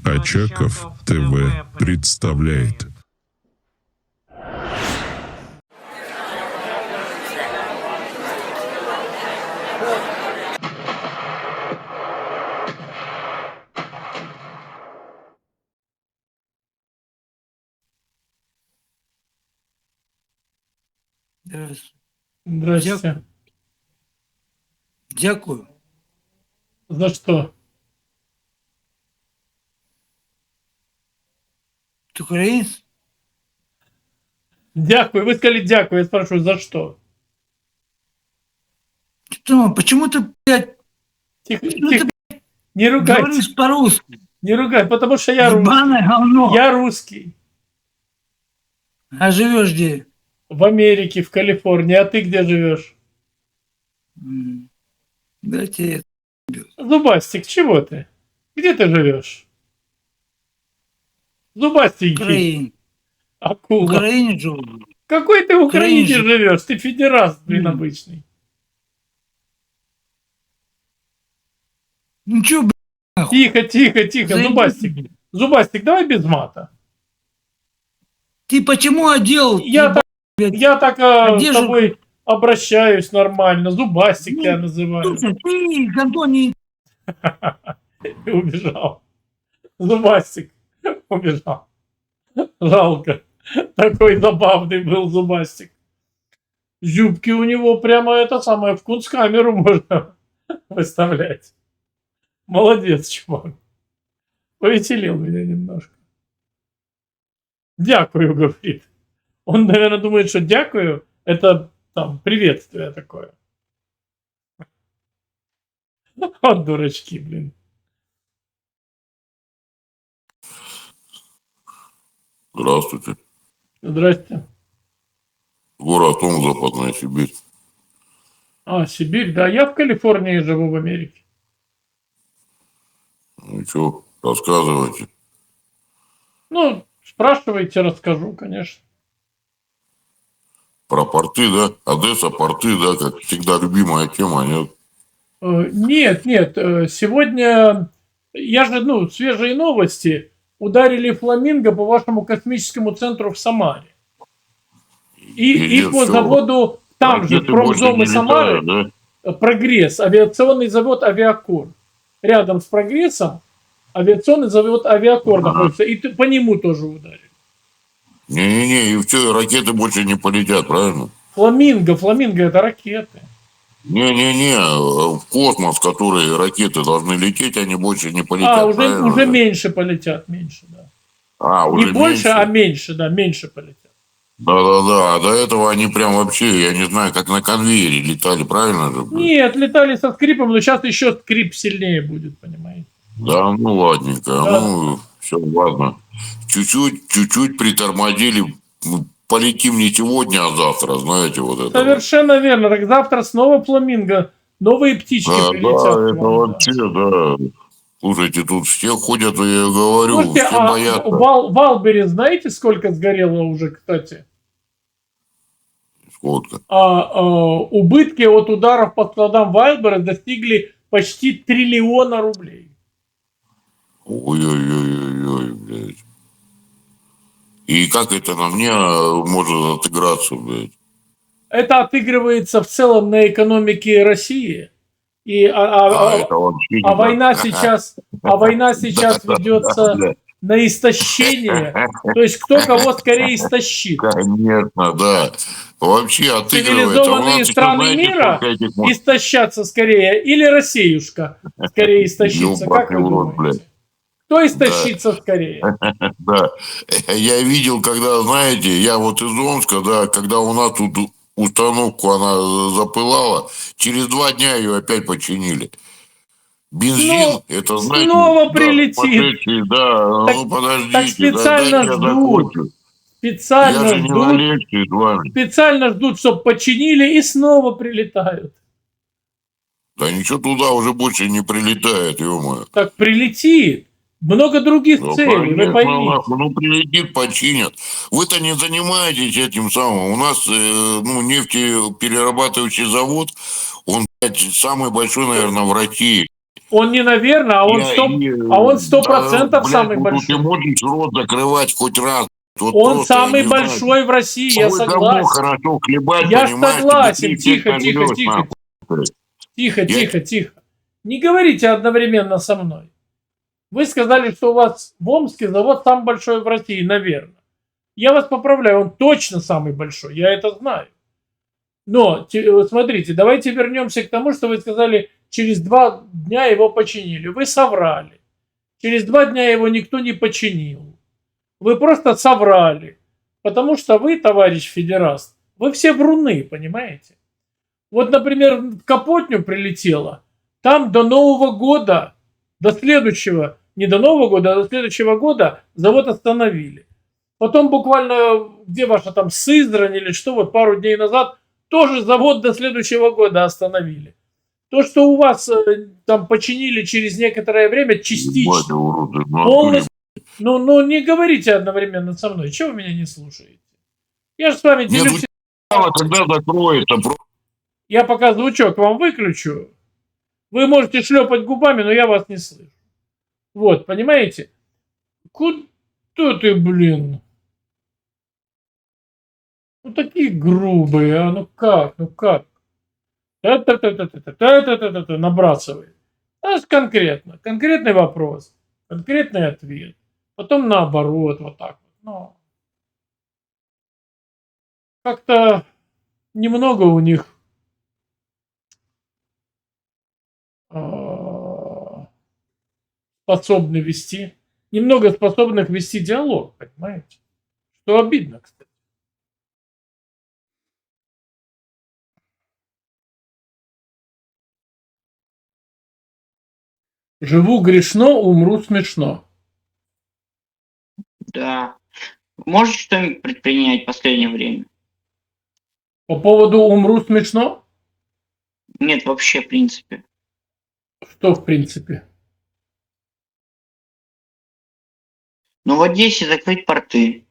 Очаков ТВ представляет. Здрасте. Дякую. За что? Ты украинец? Дякую. Вы сказали дякую. Я спрашиваю, за что? Что, почему ты, блядь, Тихо, почему тихо. ты Не ругайте. говоришь по-русски? Не ругай, потому что я русский. Ебаное говно. Я русский. А живешь где? В Америке, в Калифорнии. А ты где живешь? Дайте Зубастик, чего ты? Где ты живешь? в Зубастенький. Украине. В Акула. Украине живу. Какой ты в Украине Украине живешь? Ты федераст, блин, Мгм. обычный. Ну чё, блядь, нахуй? Тихо, тихо, тихо. Заебись, Зубастик. блядь. Зубастик, давай без мата. Ты почему одел? Я так, блядь, я так с одежду- тобой обращаюсь нормально. Зубастик Ну, тебя называю. Слушай, ты, Антоний, И убежал. Зубастик убежал. Жалко. Такой забавный был Зубастик. Зубки у него прямо это самое в кунсткамеру можно выставлять. Молодец, чувак. Повеселил меня немножко. Дякую, говорит. Он, наверное, думает, что дякую это там приветствие такое. Вот дурачки, блин. Здравствуйте. Здрасте. Город Ом, Западная Сибирь. А, Сибирь, да. Я в Калифорнии живу, в Америке. Ну что, рассказывайте. Ну, спрашивайте, расскажу, конечно. Про порты, да? Одесса, порты, да, как всегда, любимая тема, нет? Нет, нет. Сегодня, я же, свежие новости. Ударили фламинго по вашему космическому центру в Самаре. И Везде по всё. заводу, там же, Ракеты больше промзоны не Самары, летают, да? Прогресс, авиационный завод «Авиакор». Рядом с Прогрессом авиационный завод «Авиакор» находится. И по нему тоже ударили. Не-не-не, и все, ракеты больше не полетят, правильно? Фламинго это ракеты. Не-не-не, в космос, которые ракеты должны лететь, они больше не полетят, правильно? Уже да? меньше полетят, меньше, да. Уже Не больше, меньше? а меньше, да, меньше полетят. Да-да-да, а до этого они прям вообще, я не знаю, как на конвейере летали, правильно же? Нет, летали со скрипом, но сейчас еще скрип сильнее будет, понимаете? Да, ну ладненько, Да. ну все, ладно. Чуть-чуть притормозили. Ну, полетим не сегодня, а завтра, знаете, вот это. Совершенно верно. Так завтра снова фламинго, новые птички Да, прилетят. да, к это вам, вообще, да. Слушайте, тут все ходят, я говорю, Слушайте, все боятся. в Албере знаете, сколько сгорело уже, кстати? Сколько? Убытки от ударов по складам Вайлбера достигли почти 1 триллиона рублей. Ой-ой-ой-ой-ой, блядь. И как это на мне может отыграться, блядь? Это отыгрывается в целом на экономике России. И, Это вообще не война сейчас ведется да. на истощение. То есть кто кого скорее истощит. Конечно, да. Вообще отыгрывается. Цивилизованные страны знаете, мира сколько этих истощатся скорее, или Россиюшка скорее истощится, как вы Ёбаный в рот, думаете? Кто истощится скорее? Да. Я видел, когда, знаете, я вот из Омска, да, когда у нас тут установку она запылала, через 2 дня ее опять починили. Бензин, это, знаете, снова да, прилетит. сумасшедший, да, Так- ну подождите, так специально дайте я ждут. закончу. Я Специально же не на ждут, лекции с вами. специально ждут, чтобы починили, и снова прилетают. Да ничего туда уже больше не прилетает, ё-моё. Так прилетит. Много других Ну, целей, вы конечно, поймите. нахуй, ну прилетит, починят. Вы-то не занимаетесь этим самым. У нас, нефтеперерабатывающий завод, он, блядь, самый большой, наверное, в России. Он не наверное, а он 100% блядь, самый ну ты большой. можешь рот закрывать хоть раз. Вот Он просто, я самый не знаю. большой в России, я Ой, говно согласен. хорошо хлебать, Я понимаешь, согласен. ты быстрее Тихо, всех тихо, сожрёшь, тихо. нахуй. Тихо, Я- тихо, тихо. Не говорите одновременно со мной. Вы сказали, что у вас в Омске завод самый большой в России, наверное. Я вас поправляю, он точно самый большой, я это знаю. Но, смотрите, давайте вернемся к тому, что вы сказали, через 2 дня его починили. Вы соврали. Через 2 дня его никто не починил. Вы просто соврали. Потому что вы, товарищ федераст, вы все вруны, понимаете? Вот, например, в Капотню прилетело, там до Нового года, до следующего, не до Нового года, а до следующего года завод остановили. Потом буквально, где ваша там Сызрань или что, вот пару дней назад, тоже завод до следующего года остановили. То, что у вас там починили через некоторое время, Ебать, частично, уроды, ну, полностью. Ну, не говорите одновременно со мной. Чего вы меня не слушаете? Я же с вами Нет, делюсь. когда закроется, Я пока звучок вам выключу. Вы можете шлепать губами, но я вас не слышу. Вот, понимаете? Куда ты, блин? Ну, такие грубые, а? Ну как? Ну как? Набрасывает. А конкретно. Конкретный вопрос. Конкретный ответ. Потом наоборот, вот так вот. Ну, как-то немного у них способны вести, немного способных вести диалог, понимаете? Что обидно, кстати. Живу грешно, умру смешно. Да. Можете что-нибудь предпринять в последнее время? По поводу умру смешно? Нет, вообще, в принципе. Что в принципе? Ну, в Одессе закрыть порты.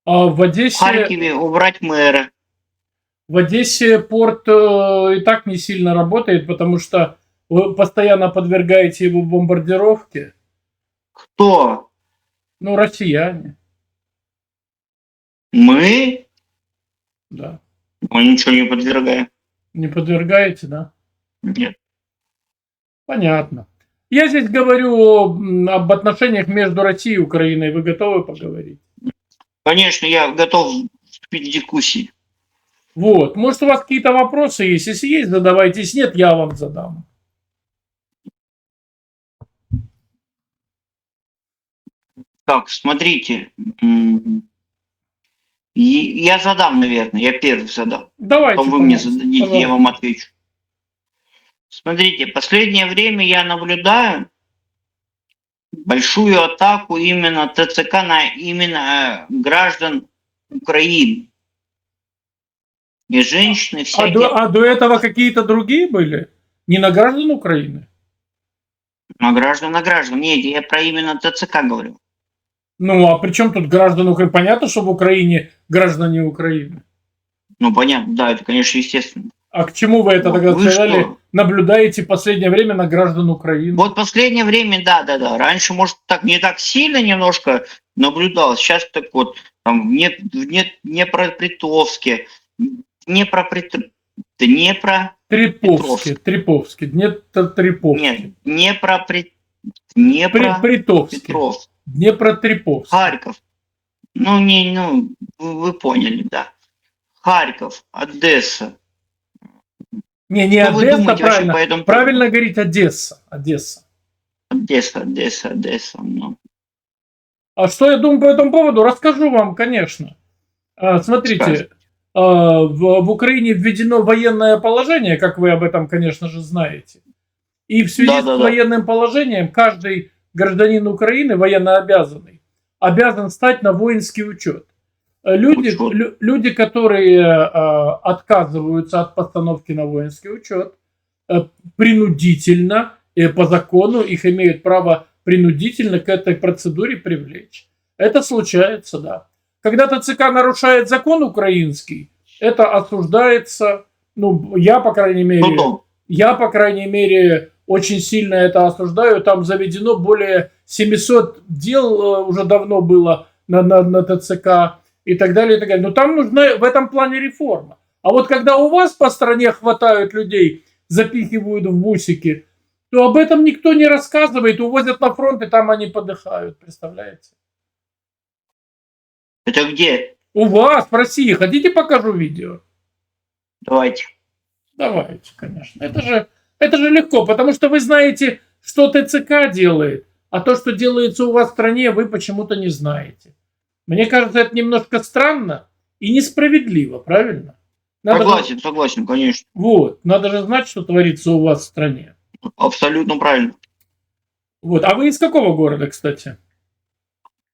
А в В Одессе, Харькове убрать мэра. в Одессе порт и так не сильно работает, потому что вы постоянно подвергаете его бомбардировке. Кто? Ну, россияне, Мы? да. Мы ничего не подвергаем. Не подвергаете, да? Нет. Понятно. Я здесь говорю об отношениях между Россией и Украиной. Вы готовы поговорить? Конечно, я готов вступить в дискуссии. Вот. Может, у вас какие-то вопросы есть? Если есть, задавайте. Если нет, я вам задам. Так, смотрите. Я задам, наверное. Я первый задам. Давайте, Потом вы мне пожалуйста, зададите, я пожалуйста. вам отвечу. Смотрите, последнее время я наблюдаю большую атаку именно ТЦК на именно граждан Украины. И женщины всякие. А до этого какие-то другие были? Не на граждан Украины? На граждан. Нет, я про именно ТЦК говорю. Ну, а при чем тут граждан Украины? Понятно, что в Украине граждане Украины. Ну, понятно, да, это, конечно, естественно. А к чему вы это Вот тогда вы сказали? что? Наблюдаете в последнее время на граждан Украины? Вот последнее время, да. Раньше, может, так не так сильно немножко наблюдалось. Сейчас так вот, там, в Днепропетровске, Треповский. Нет, Треповский. нет, Притовский. Петров, Днепротреповский. Харьков. Вы поняли, да. Харьков, Одесса. Не Что вы Одесса, думаете вообще правильно. по этому поводу? Правильно говорить Одесса. Одесса. Ну. А что я думаю по этому поводу? Расскажу вам, конечно. Смотрите, Скажите. в Украине введено военное положение, как вы об этом, конечно же, знаете. И в связи с военным положением каждый гражданин Украины, военнообязанный, обязан стать на воинский учет. Люди, которые отказываются от постановки на воинский учет, принудительно, по закону, их имеют право принудительно к этой процедуре привлечь. Это случается, да. Когда ТЦК нарушает закон украинский, это осуждается, я, по крайней мере, очень сильно это осуждаю. Там заведено более 700 дел уже давно было на ТЦК и так далее, и так далее. Но там нужна в этом плане реформа. А вот когда у вас по стране хватают людей, запихивают в бусики, то об этом никто не рассказывает, увозят на фронт, и там они подыхают, представляете? Это где? У вас, в России. Хотите, покажу видео? Давайте. Давайте, конечно. Это же легко, потому что вы знаете, что ТЦК делает, а то, что делается у вас в стране, вы почему-то не знаете. Мне кажется, это немножко странно и несправедливо, правильно? Согласен, конечно. Вот, надо же знать, что творится у вас в стране. Абсолютно правильно. Вот, а вы из какого города, кстати?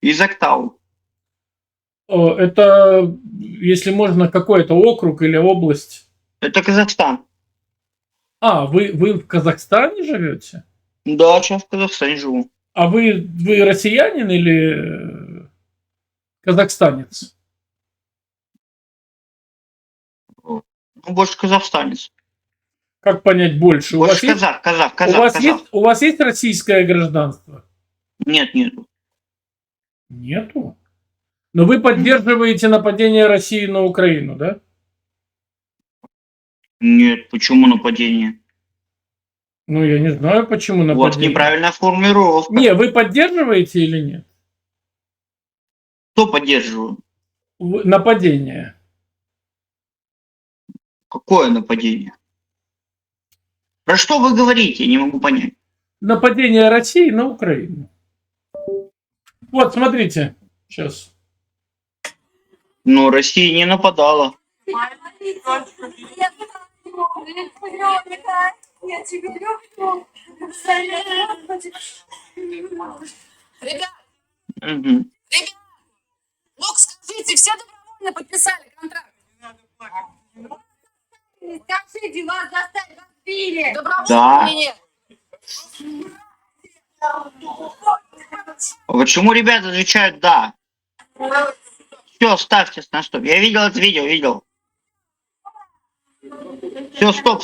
Из Октау. Это, если можно, какой-то округ или область? Это Казахстан. А, вы в Казахстане живете? Да, сейчас в Казахстане живу. А вы россиянин или казахстанец? Ну, больше казахстанец. Как понять больше? Больше казах. У вас есть российское гражданство? Нету. Нету? Но вы поддерживаете нападение России на Украину, да? Нет, почему нападение? Ну, я не знаю, почему Вот нападение. неправильная формулировка. Не, вы поддерживаете или нет? Кто поддерживает? Нападение. Какое нападение? Про что вы говорите? Не могу понять. Нападение России на Украину. Вот, смотрите. Сейчас. Но Россия не нападала. Я тебя люблю. Ребят, Угу. ну скажите, все добровольно подписали контракт? Скажите, вас заставили, разбили. Добровольно Да. или нет? А почему ребята отвечают «да»? Все, ставьте на стоп. Я видел это видео. Все, стоп.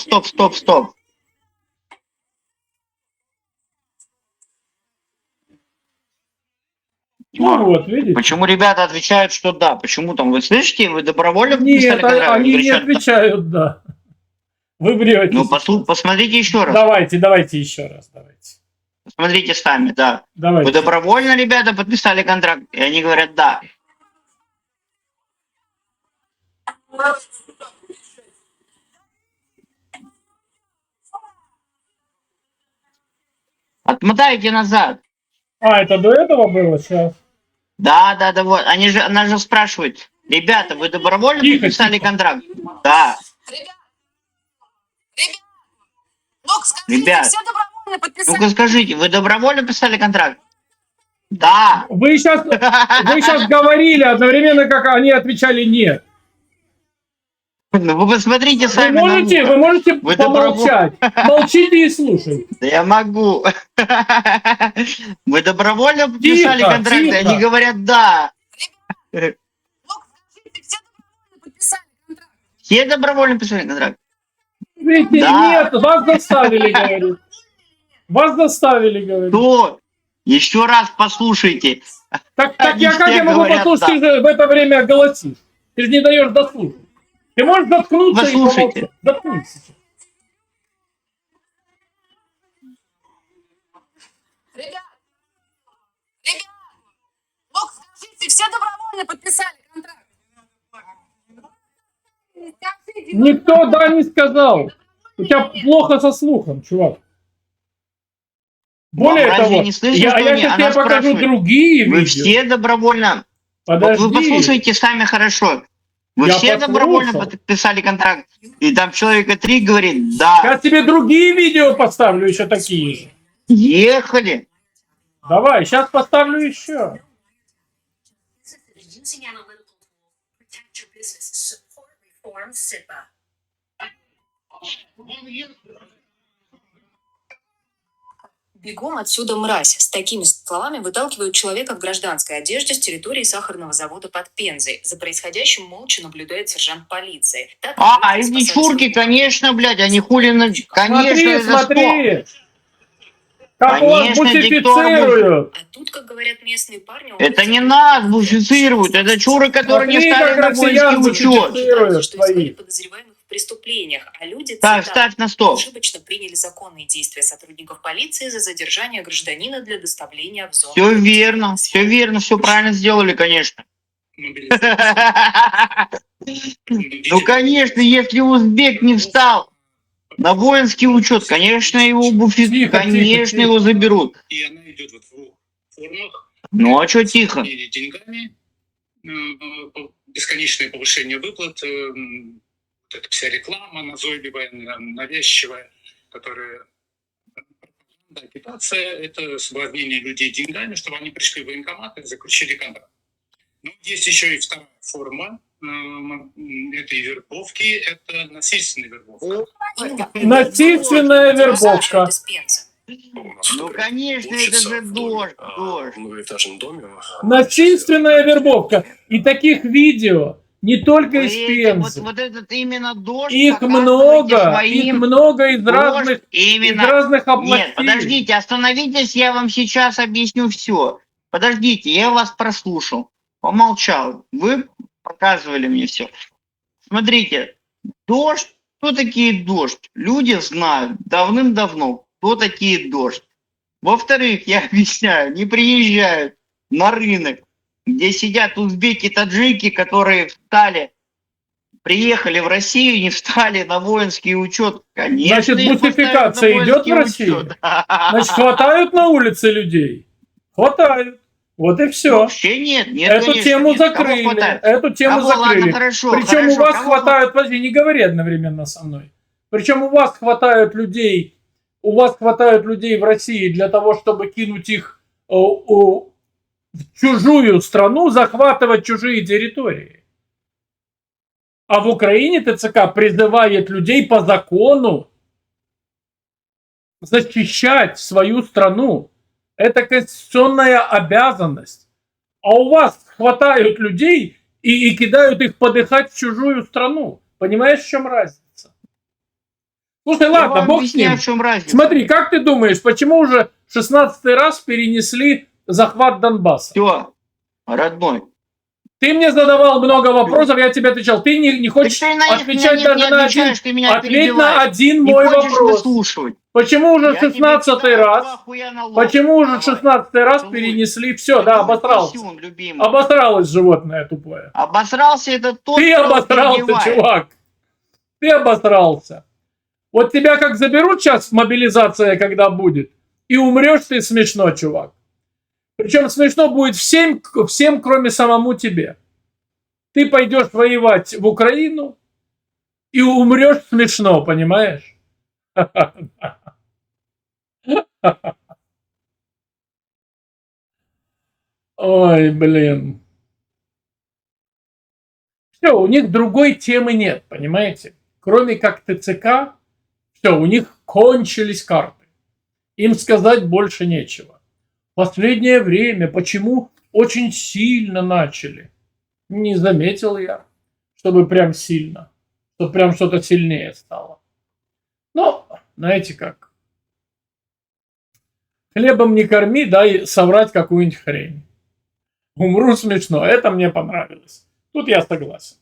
Ну вот, видите? Почему ребята отвечают, что да? Почему там? Вы слышите? Вы добровольно подписали Нет, контракт? они не Говорят, отвечают, да. Вы врете. ну, посмотрите еще раз. Давайте еще раз, давайте. Посмотрите сами, да. Давайте. Вы добровольно, ребята, подписали контракт? И они говорят «да». Отмотайте назад. А, это до этого было сейчас? Да, вот. Она же спрашивает, ребята, вы добровольно подписали контракт? Да. Ну скажите, Ребят, все добровольно подписали? ну-ка скажите, вы добровольно подписали контракт? Да. Вы сейчас говорили одновременно, как они отвечали нет. Ну вы посмотрите Вы сами. можете Вы помолчать. Молчите и слушайте. Да я могу. Вы добровольно подписали Тихо, контракт? И тихо. они говорят «да». Ну скажите, все добровольно подписали контракт? Все добровольно подписали контракт? Видите, Да. нет, вас заставили говорить. Вас заставили говорить. Кто? Еще раз послушайте. Так Они как все я могу говорят послушать, ты же в это время голосишь. Ты же не даешь дослушать. Ты можешь заткнуться и Послушайте. помолчать. Заткнись. Ребят, ну скажите, все добровольно подписали контракт? Скажите, Никто да не сказал. У тебя плохо со слухом, чувак. Более Вам разве того, не слышно, я что сейчас она тебе покажу спрашивает? другие Вы видео. все добровольно. Вот Подожди. вы послушайте сами хорошо. Вы Я все добровольно послушал. подписали контракт. И там человека 3 говорит «да». Я тебе другие видео поставлю, еще такие же. Ехали. Давай, сейчас поставлю еще. Using analytical tools to protect your business. Support reform SIPA. Бегом отсюда, мразь. С такими словами выталкивают человека в гражданской одежде с территории сахарного завода под Пензой. За происходящим молча наблюдает сержант полиции. Так, Эти чурки, конечно, блядь, они хули... Конечно, Смотри, это что? смотри. Как у вас Конечно, бусифицируют. А тут, как говорят местные парни... Это не нас буфицируют, это чуры, которые не Смотри, стали как на россиян воинский учет. бусифицируют что искали свои. подозреваемых в преступлениях, а люди, Так, цитата, ставь на стоп. ошибочно приняли законные действия сотрудников полиции за задержание гражданина для доставления в зону. Все верно, все правильно сделали, конечно. Ну, конечно, если узбек не встал на воинский учет, конечно, его Тихо, конечно, тихо. его заберут. И она идет вот в двух формах. Ну, а что тихо? Или деньгами, бесконечное повышение выплат, вот эта вся реклама назойливая, навязчивая, которая... Агитация – это соблазнение людей деньгами, чтобы они пришли в военкомат и заключили контракт. Но есть еще и вторая форма этой вербовки – это насильственная вербовка. Насильственная вербовка. Ну, конечно, это же дождь. В многоэтажном доме. Насильственная вербовка. И таких видео не только из Пензы. Вот этот именно дождь. Их показывайте много из дождь из разных областей. Нет, подождите, остановитесь, я вам сейчас объясню все. Подождите, я вас прослушал, помолчал. Вы показывали мне все. Смотрите, дождь, кто такие дождь? Люди знают давным-давно, кто такие дождь. Во-вторых, я объясняю, не приезжают на рынок, где сидят узбеки, таджики, которые приехали в Россию, не встали на воинский учет. Конечно, Значит, их бусификация поставят на идет в воинский России? учет. Значит, хватают на улице людей? Хватают. Вот и все. Вообще нет, Эту конечно, тему нет. Кого закрыли. хватает? Эту тему Кого? Ладно, закрыли. хорошо, Причем у хорошо. вас Кого хватает, подожди, не говори одновременно со мной. Причем у вас хватает людей в России для того, чтобы кинуть их в чужую страну, захватывать чужие территории. А в Украине ТЦК призывает людей по закону защищать свою страну. Это конституционная обязанность. А у вас хватают людей и кидают их подыхать в чужую страну. Понимаешь, в чем разница? Слушай, Я ладно, вам бог с объясняю, ним. в чем разница. Смотри, как ты думаешь, почему уже 16-й раз перенесли захват Донбасса? Все, родной. Ты мне задавал много вопросов, я тебе отвечал. Ты не хочешь Ты на них отвечать не даже на один. отвечаешь, ты меня Ответь на перебиваешь. один Не мой хочешь вопрос. выслушивать. Почему уже Я тебе 16-й кидаю раз? два хуя на лоб. Почему уже Давай. 16-й раз Целуй. перенесли? Все, да, обосрался. Писюн, любимый. Обосралось животное тупое. Обосрался это тот, Ты кто обосрался, перебивает. чувак. Ты обосрался. Вот тебя как заберут сейчас мобилизация, когда будет, и умрешь ты смешно, чувак. Причем смешно будет всем, кроме самому тебе. Ты пойдешь воевать в Украину и умрешь смешно, понимаешь? Ой, блин. Все, у них другой темы нет, понимаете? Кроме как ТЦК, все, у них кончились карты. Им сказать больше нечего. Последнее время почему очень сильно начали? Не заметил я, чтобы прям сильно. Чтобы прям что-то сильнее стало. Но, знаете как. Хлебом не корми, дай соврать какую-нибудь хрень. Умру смешно. Это мне понравилось. Тут я согласен.